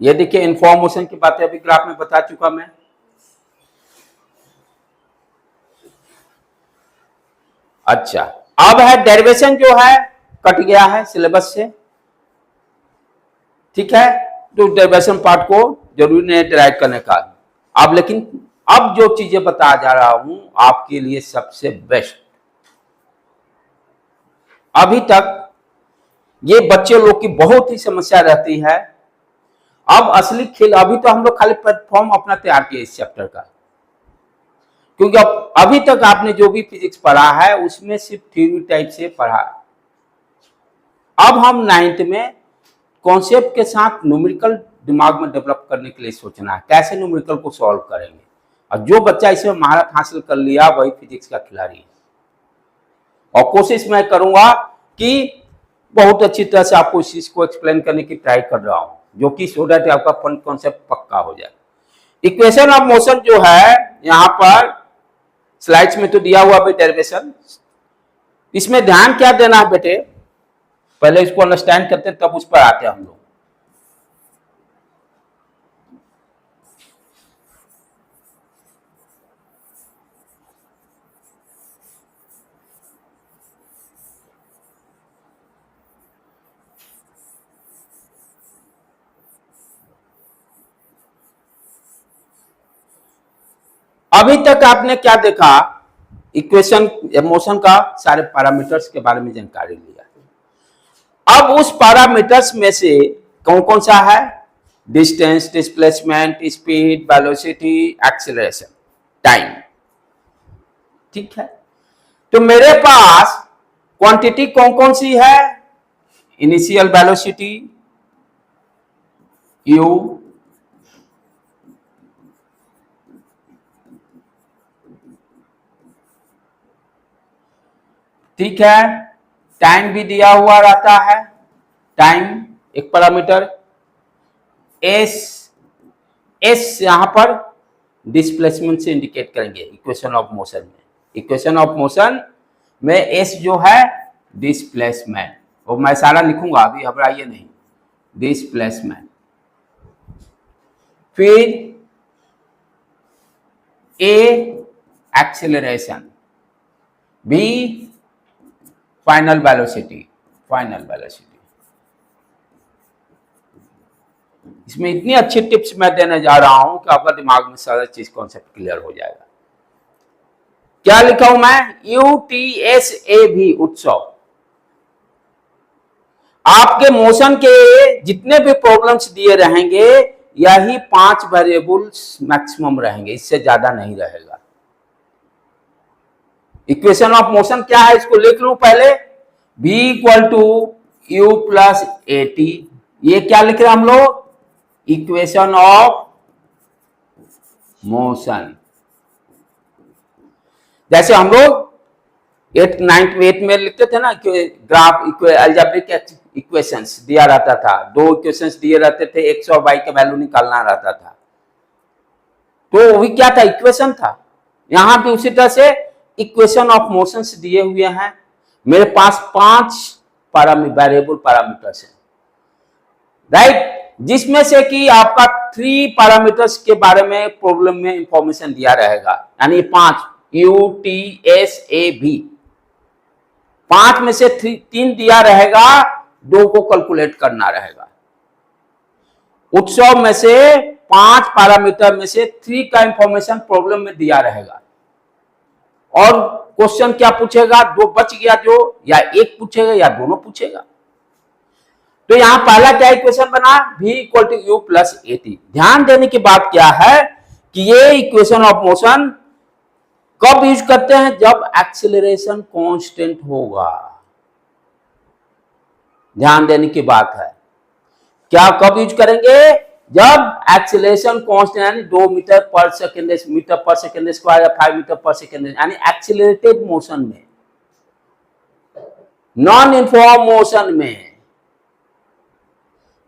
ये देखिए इनफॉर्म मोशन की बातें अभी ग्राफ में बता चुका मैं। अच्छा, अब है डेरिवेशन जो है कट गया है सिलेबस से, ठीक है। तो डेरिवेशन पार्ट को जरूरी नहीं डिराइव करने का। अब लेकिन अब जो चीजें बता जा रहा हूं आपके लिए सबसे बेस्ट। अभी तक ये बच्चे लोग की बहुत ही समस्या रहती है। अब असली खेल, अभी तो हम लोग खाली प्लेटफॉर्म अपना तैयार किए इस चैप्टर का, क्योंकि अब अभी तक आपने जो भी फिजिक्स पढ़ा है उसमें सिर्फ थ्योरी टाइप से पढ़ा। अब हम 9th में कॉन्सेप्ट के साथ न्यूमेरिकल दिमाग में डेवलप करने के लिए सोचना है, कैसे न्यूमेरिकल को सॉल्व करेंगे। और जो बच्चा इसमें महारत हासिल कर लिया वही फिजिक्स का खिलाड़ी है। और कोशिश मैं करूंगा कि बहुत अच्छी तरह से आपको इस चीज को एक्सप्लेन करने की ट्राई कर रहा हूं, जो कि सो दैट आपका फंड कॉन्सेप्ट पक्का हो जाए। इक्वेशन ऑफ मोशन जो है यहां पर स्लाइड्स में तो दिया हुआ डेरिवेशन, इसमें ध्यान क्या देना है बेटे, पहले इसको अंडरस्टैंड करते हैं तब उस पर आते हैं हम लोग। अभी तक आपने क्या देखा, इक्वेशन मोशन का सारे पैरामीटर्स के बारे में जानकारी लिया। अब उस पैरामीटर्स में से कौन कौन सा है, distance, displacement, speed, velocity, acceleration, time, ठीक है। तो मेरे पास क्वांटिटी कौन कौन सी है, इनिशियल वेलोसिटी u, ठीक है। टाइम भी दिया हुआ रहता है, टाइम एक पैरामीटर, एस, एस यहां पर डिस्प्लेसमेंट से इंडिकेट करेंगे इक्वेशन ऑफ मोशन में। इक्वेशन ऑफ मोशन में एस जो है डिस्प्लेसमेंट, और मैं सारा लिखूंगा अभी, घबराइए नहीं, डिस्प्लेसमेंट। फिर a acceleration, v final velocity, final velocity. इसमें इतनी अच्छी टिप्स मैं देने जा रहा हूं कि आपका दिमाग में सारा चीज कॉन्सेप्ट क्लियर हो जाएगा। क्या लिखा हूं मैं, UTSAV, उत्सव। आपके मोशन के जितने भी प्रॉब्लम्स दिए रहेंगे यही 5 वेरिएबल्स मैक्सिमम रहेंगे, इससे ज्यादा नहीं रहेगा। इक्वेशन ऑफ मोशन क्या है इसको लिख लूं पहले, V equal to u plus A T, ये क्या लिख रहे हैं हम लोग, इक्वेशन ऑफ मोशन। जैसे हम लोग 8th 9th 8th में लिखते थे ना कि ग्राफ अलजेब्रिक इक्वेशंस दिया रहता था, दो इक्वेशंस दिए रहते थे, x और y का वैल्यू निकालना रहता था, तो वो भी क्या था, इक्वेशन था। यहां भी उसी तरह से इक्वेशन ऑफ मोशंस दिए हुए हैं। मेरे पास 5 वेरिएबल पैरामीटर्स हैं, राइट, जिसमें से कि आपका 3 पैरामीटर्स के बारे में प्रॉब्लम में इंफॉर्मेशन दिया रहेगा, यानी 5 U T S A V, 5 में से 3 दिया रहेगा, 2 को कैलकुलेट करना रहेगा। उत्सव में से 5 पैरामीटर में से 3 का इंफॉर्मेशन प्रॉब्लम में दिया रहेगा, और क्वेश्चन क्या पूछेगा, 2 बच गया जो, या 1 पूछेगा या दोनों पूछेगा। तो यहां पहला क्या इक्वेशन बना, v equal to you plus A T. ध्यान देने की बात क्या है कि ये इक्वेशन ऑफ मोशन कब यूज करते हैं, जब एक्सीलरेशन कांस्टेंट होगा। ध्यान देने की बात है, क्या कब यूज करेंगे, जब एक्सीलरेशन कांस्टेंट यानी 2 मीटर पर सेकेंड स्क्वायर या 5 मीटर पर सेकेंड, यानी एक्सीलरेटेड मोशन में, नॉन यूनिफॉर्म मोशन में।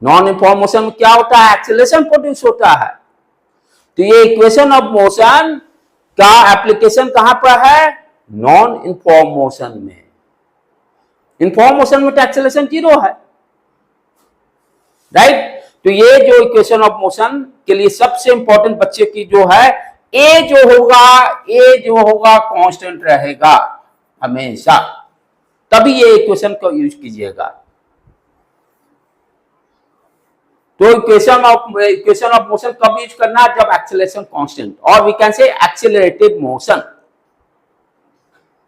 नॉन यूनिफॉर्म मोशन में क्या होता है, एक्सीलरेशन प्रोड्यूस होता है। तो ये इक्वेशन ऑफ मोशन का एप्लीकेशन कहां पर है, नॉन यूनिफॉर्म मोशन में। यूनिफॉर्म मोशन में तो एक्सीलरेशन 0 है, राइट। तो ये जो इक्वेशन ऑफ मोशन के लिए सबसे इंपॉर्टेंट बच्चे की जो है, ए जो होगा कांस्टेंट रहेगा हमेशा, तभी ये इक्वेशन को यूज कीजिएगा। तो इक्वेशन ऑफ मोशन कब यूज करना है, जब एक्सीलरेशन कांस्टेंट, और we can say accelerated motion,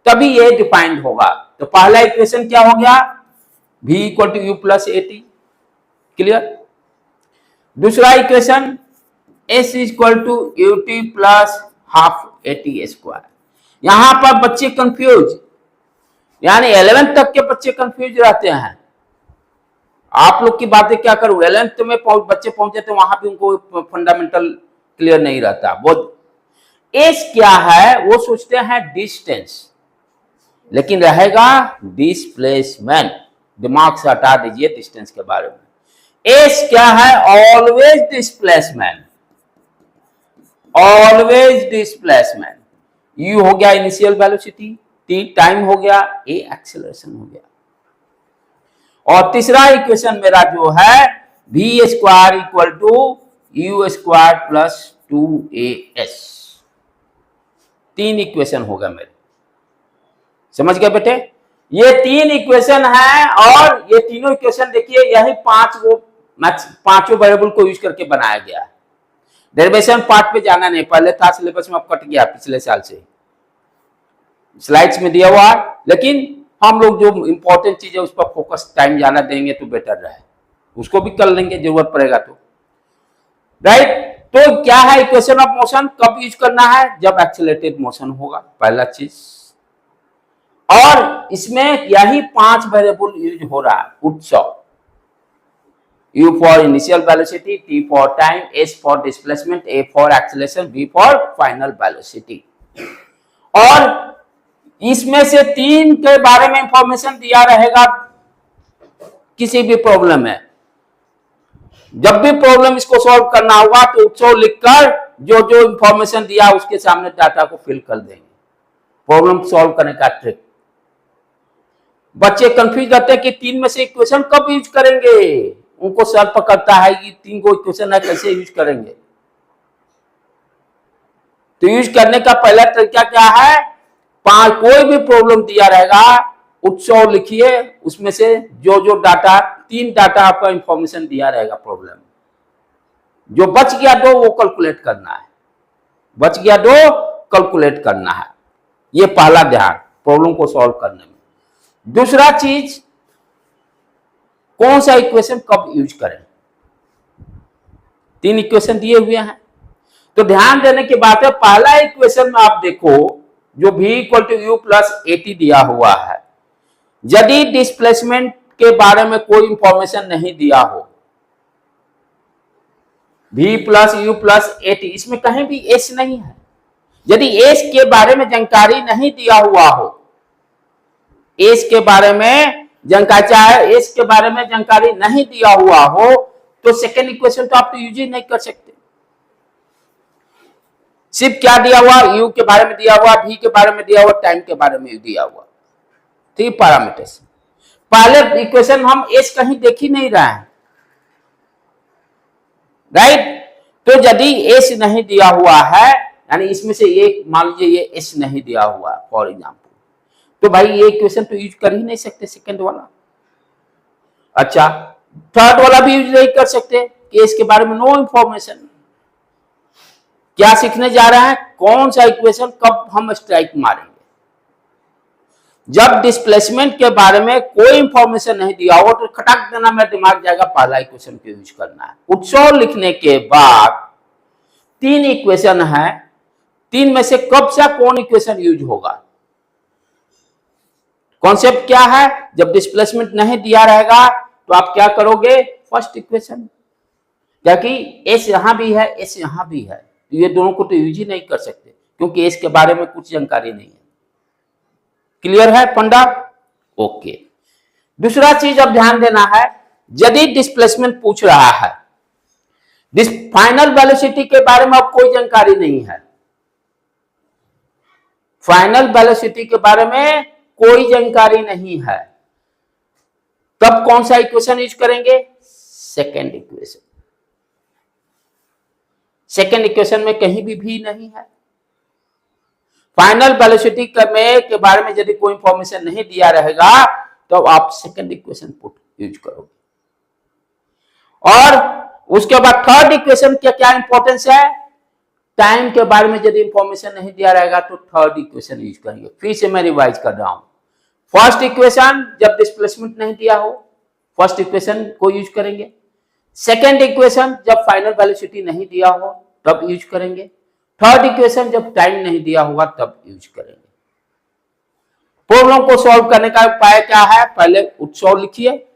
तभी ये डिफाइंड होगा। तो पहला इक्वेशन क्या हो गया, v equal to you plus A t, clear. दूसरा equation s equal to u t plus half a t square. यहां पर बच्चे कंफ्यूज, यानी 11th तक के बच्चे कंफ्यूज रहते हैं। आप लोग की बातें क्या करूं, 11th में बच्चे पहुंचे तो वहां भी उनको फंडामेंटल क्लियर नहीं रहता। वो एस क्या है, वो सोचते हैं डिस्टेंस, लेकिन रहेगा डिस्प्लेसमेंट। दिमाग से हटा दीजिए डिस्टेंस के बारे में। एस क्या है, always displacement, always displacement. You हो गया इनिशियल वेलोसिटी, टी टाइम हो गया, ए एक्सेलरेशन हो गया। और तीसरा इक्वेशन मेरा जो है, v square equal to U square plus 2as। 3 equation होगा मेरे, समझ गए बेटे। ये 3 इक्वेशन है, और ये तीनों इक्वेशन देखिए यही 5 वेरिएबल को यूज करके बनाया गया है। डेरिवेशन पार्ट पे जाना नहीं, पहले था सिलेबस में, अब कट गया पिछले साल से, स्लाइड्स में दिया हुआ, लेकिन हम लोग जो इंपॉर्टेंट चीज है उस पर फोकस टाइम ज्यादा देंगे तो बेटर रहे, उसको भी कर लेंगे जरूरत पड़ेगा तो, राइट। तो क्या है इक्वेशन ऑफ मोशन, कब यूज करना है, जब एक्सीलरेटेड मोशन होगा, पहला चीज। और इसमें यही 5 वेरिएबल यूज हो रहा है, उत्सव, U for initial velocity, T for time, S for displacement, A for acceleration, V for final velocity. और इसमें से 3 के बारे में इंफॉर्मेशन दिया रहेगा किसी भी प्रॉब्लम में। जब भी प्रॉब्लम इसको सॉल्व करना होगा तो उत्सव लिखकर जो जो इंफॉर्मेशन दिया उसके सामने डाटा को फिल कर देंगे, प्रॉब्लम सॉल्व करने का ट्रिक। बच्चे कंफ्यूज रहते हैं कि 3 में से इक्वेशन कब यूज करेंगे, उनको सर पकड़ता है कि 3 को इक्वेशन है कैसे यूज करेंगे। तो यूज करने का पहला तरीका क्या है, कोई भी प्रॉब्लम दिया रहेगा, उत्सव लिखिए, उसमें से जो जो डाटा, 3 डाटा आपका इंफॉर्मेशन दिया रहेगा प्रॉब्लम, जो बच गया 2 वो कैलकुलेट करना है, बच गया 2 कैलकुलेट करना है। ये पहला ध्यान प्रॉब्लम को सॉल्व करने में। दूसरा चीज, कौन सा इक्वेशन कब यूज करें, 3 इक्वेशन दिए हुए हैं, तो ध्यान देने की बात है। पहला इक्वेशन में आप देखो जो v equal to you plus A T दिया हुआ है, यदि डिस्प्लेसमेंट के बारे में कोई इंफॉर्मेशन नहीं दिया हो, v plus u plus at, इसमें कहीं भी s नहीं है। यदि s के बारे में जानकारी नहीं दिया हुआ हो, s के बारे में जानकारी, चाहे s के बारे में जानकारी नहीं दिया हुआ हो, तो सेकेंड इक्वेशन तो आप तो यूज ही नहीं कर सकते। सिर्फ क्या दिया हुआ, u के बारे में दिया हुआ, v के बारे में दिया हुआ, टाइम के बारे में दिया हुआ, 3 पैरामीटर्स। पहले इक्वेशन हम s कहीं देख ही नहीं रहे हैं, राइट। तो यदि s नहीं दिया हुआ है, यानी इसमें से एक, मान लीजिए ये s नहीं दिया हुआ फॉर एग्जाम्पल, तो भाई ये इक्वेशन तो यूज कर ही नहीं सकते सेकंड वाला। अच्छा, थर्ड वाला भी यूज नहीं कर सकते कि इसके बारे में नो इंफॉर्मेशन। क्या सीखने जा रहे हैं, कौन सा इक्वेशन कब हम स्ट्राइक मारेंगे, जब डिस्प्लेसमेंट के बारे में कोई इंफॉर्मेशन नहीं दिया हो, तो खटक देना मेरा दिमाग जाएगा पहला इक्वेशन को यूज करना है। उत्सव लिखने के बाद 3 इक्वेशन है, 3 में से कब सा कौन इक्वेशन यूज होगा। कॉन्सेप्ट क्या है, जब डिस्प्लेसमेंट नहीं दिया रहेगा तो आप क्या करोगे, फर्स्ट इक्वेशन, क्योंकि एस यहां भी है, एस यहां भी है, तो ये दोनों को तो यूज ही नहीं कर सकते, क्योंकि एस के बारे में कुछ जानकारी नहीं है। क्लियर है पंडा, ओके। दूसरा चीज अब ध्यान देना है, यदि डिस्प्लेसमेंट पूछ रहा है, फाइनल वेलोसिटी के बारे में अब कोई जानकारी नहीं है, फाइनल वेलोसिटी के बारे में कोई जानकारी नहीं है, तब कौन सा इक्वेशन यूज करेंगे, सेकेंड इक्वेशन। सेकेंड इक्वेशन में कहीं भी नहीं है। फाइनल वेलोसिटी के बारे में यदि कोई इंफॉर्मेशन नहीं दिया रहेगा, तो आप सेकेंड इक्वेशन पुट यूज करोगे। और उसके बाद थर्ड इक्वेशन का क्या इंपॉर्टेंस है, टाइम के बारे में यदि इंफॉर्मेशन नहीं दिया रहेगा तो थर्ड इक्वेशन यूज करेंगे। फिर से मैं रिवाइज कर रहा हूं, फर्स्ट इक्वेशन जब डिस्प्लेसमेंट नहीं दिया हो, फर्स्ट इक्वेशन को यूज करेंगे। सेकेंड इक्वेशन जब फाइनल वेलोसिटी नहीं दिया हो तब यूज करेंगे। थर्ड इक्वेशन जब टाइम नहीं दिया होगा तब यूज करेंगे। प्रॉब्लम को सॉल्व करने का उपाय क्या है, पहले उत्सव लिखिए,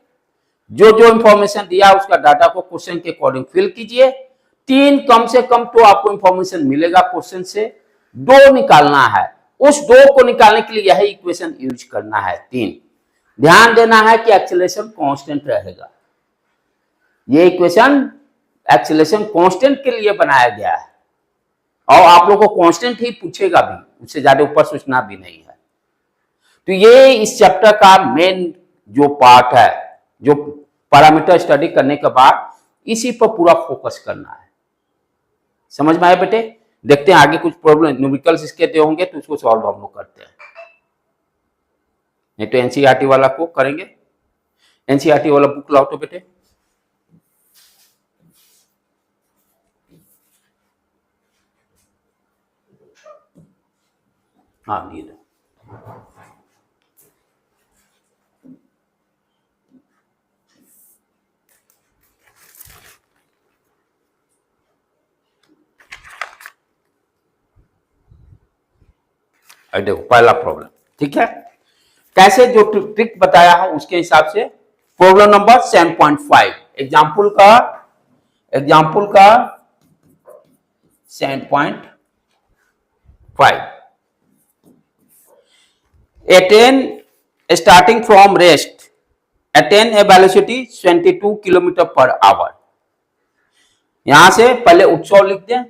जो जो इंफॉर्मेशन दिया उसका डाटा को क्वेश्चन के अकॉर्डिंग फिल कीजिए। 3 कम से कम तो आपको इंफॉर्मेशन मिलेगा क्वेश्चन से, 2 निकालना है, उस 2 को निकालने के लिए यह इक्वेशन यूज करना है। 3 ध्यान देना है कि एक्सेलरेशन कांस्टेंट रहेगा, ये इक्वेशन एक्सेलरेशन कांस्टेंट के लिए बनाया गया है, और आप लोग को कांस्टेंट ही पूछेगा भी, उससे ज्यादा ऊपर सोचना भी नहीं है। तो ये इस चैप्टर का मेन जो पार्ट है, जो पैरामीटर स्टडी करने के बाद इसी पर पूरा फोकस करना है। समझ में आए बेटे, देखते हैं आगे कुछ प्रॉब्लम न्यूमेरिकल्स इसके दे होंगे तो उसको सॉल्व हम लोग करते हैं, नहीं तो एनसीईआरटी वाला को करेंगे। एनसीईआरटी वाला बुक लाओ तो बेटे, हाँ ये देखो पहला प्रॉब्लम, ठीक है, कैसे जो ट्रिक बताया है उसके हिसाब से प्रॉब्लम नंबर 7.5 एग्जाम्पल का 7.5 attain starting from rest attain a velocity 22 kilometre per hour. यहां से पहले उत्सव लिख दें,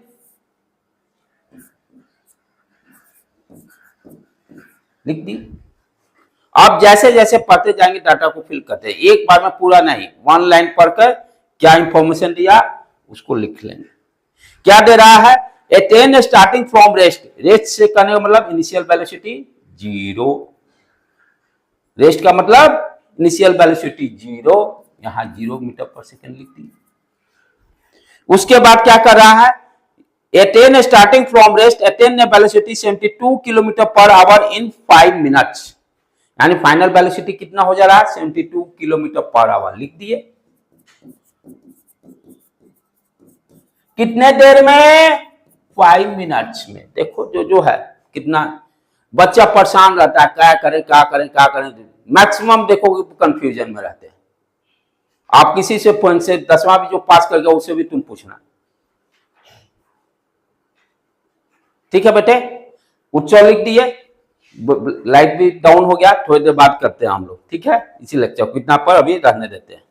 लिख दी। अब जैसे जैसे पढ़ते जाएंगे डाटा को फिल करते हैं, एक बार में पूरा नहीं, 1 लाइन पढ़कर क्या इंफॉर्मेशन दिया उसको लिख लेंगे। क्या दे रहा है, attain starting from rest, rest से करने का मतलब इनिशियल वेलोसिटी 0, रेस्ट का मतलब इनिशियल वेलोसिटी 0, यहां 0 मीटर पर सेकेंड लिख दी। उसके बाद क्या कर रहा है, attain starting from rest attain velocity 72 kilometre per hour in 5 minutes, यानी फाइनल वेलोसिटी कितना हो जा रहा है 72 किलोमीटर पर आवर, लिख दिए। कितने देर में, 5 मिनट्स में। देखो जो है कितना बच्चा परेशान रहता है, क्या करें क्या करें क्या करें, मैक्सिमम देखोगे कंफ्यूजन में रहते हैं। आप किसी से पॉइंट से 10वां भी जो पास कर गया उससे भी तुम पूछना। ठीक है बेटे, उत्सव लिख दिए, लाइट भी डाउन हो गया, थोड़ी देर बात करते हैं हम लोग। ठीक है, इसी लेक्चर को इतना पर अभी रहने देते हैं।